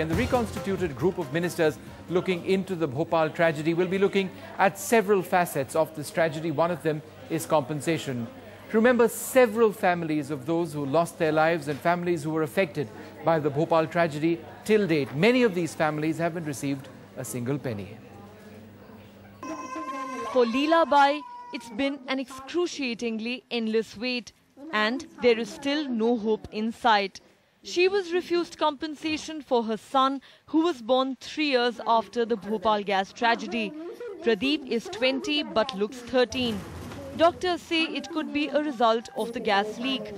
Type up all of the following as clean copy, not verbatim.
And the reconstituted group of ministers looking into the Bhopal tragedy will be looking at several facets of this tragedy. One of them is compensation. Remember, several families of those who lost their lives and families who were affected by the Bhopal tragedy till date, many of these families haven't received a single penny. For Leela Bai, it's been an excruciatingly endless wait, and there is still no hope in sight. She was refused compensation for her son, who was born 3 years after the Bhopal gas tragedy. Pradeep is 20 but looks 13. Doctors say it could be a result of the gas leak.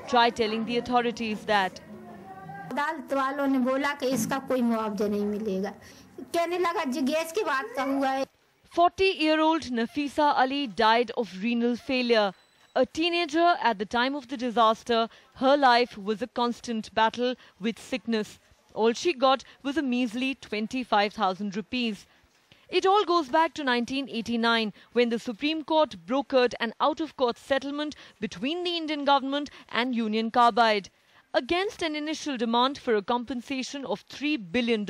Try telling the authorities that. 40-year-old Nafisa Ali died of renal failure. A teenager at the time of the disaster, her life was a constant battle with sickness. All she got was a measly 25,000 rupees. It all goes back to 1989, when the Supreme Court brokered an out-of-court settlement between the Indian government and Union Carbide. Against an initial demand for a compensation of $3 billion,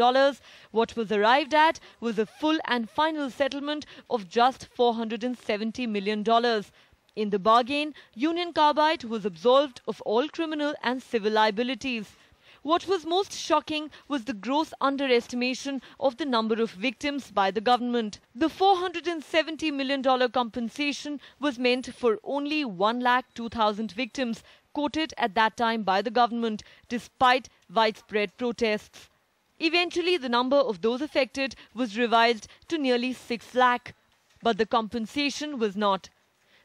what was arrived at was a full and final settlement of just $470 million. In the bargain, Union Carbide was absolved of all criminal and civil liabilities. What was most shocking was the gross underestimation of the number of victims by the government. The $470 million compensation was meant for only 102,000 victims, quoted at that time by the government, despite widespread protests. Eventually, the number of those affected was revised to nearly 6 lakh, but the compensation was not.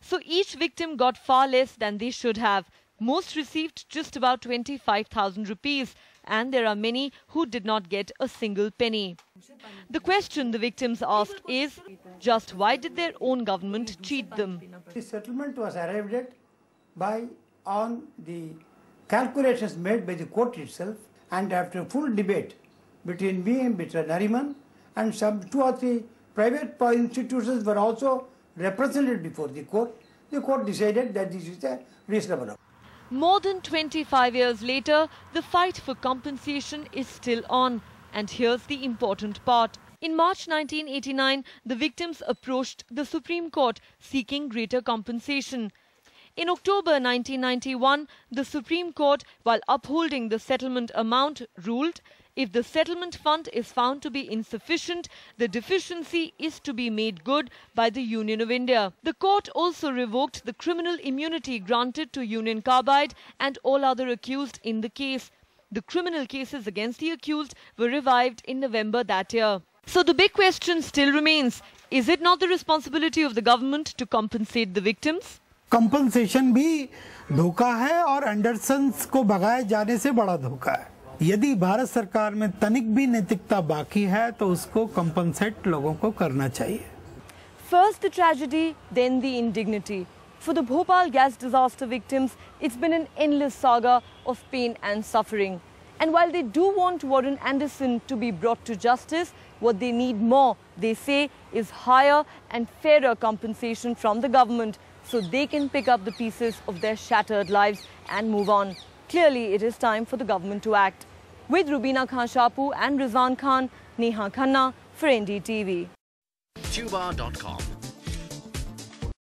So each victim got far less than they should have. Most received just about 25,000 rupees, and there are many who did not get a single penny. The question the victims ask is, just why did their own government cheat them? The settlement was arrived at on the calculations made by the court itself, and after full debate between me and Mr. Nariman, and some 2 or 3 private institutions were also represented before the court decided that this is a reasonable. More than 25 years later, the fight for compensation is still on. And here's the important part. In March 1989, the victims approached the Supreme Court seeking greater compensation. In October 1991, the Supreme Court, while upholding the settlement amount, ruled if the settlement fund is found to be insufficient, the deficiency is to be made good by the Union of India. The court also revoked the criminal immunity granted to Union Carbide and all other accused in the case. The criminal cases against the accused were revived in November that year. So the big question still remains, is it not the responsibility of the government to compensate the victims? Compensation भी धोखा है और एंडरसन्स को भगाए जाने से बड़ा धोखा है। यदि भारत सरकार में तनिक भी नैतिकता बाकी है तो उसको कंपनसेट लोगों को करना चाहिए। First the tragedy, then the indignity. For the Bhopal gas disaster victims, it's been an endless saga of pain and suffering. And while they do want Warren Anderson to be brought to justice, what they need more, they say, is higher and fairer compensation from the government, so they can pick up the pieces of their shattered lives and move on. Clearly, it is time for the government to act. With Rubina Khan Shapu and Rizwan Khan, Neha Khanna for NDTV. Tuba.com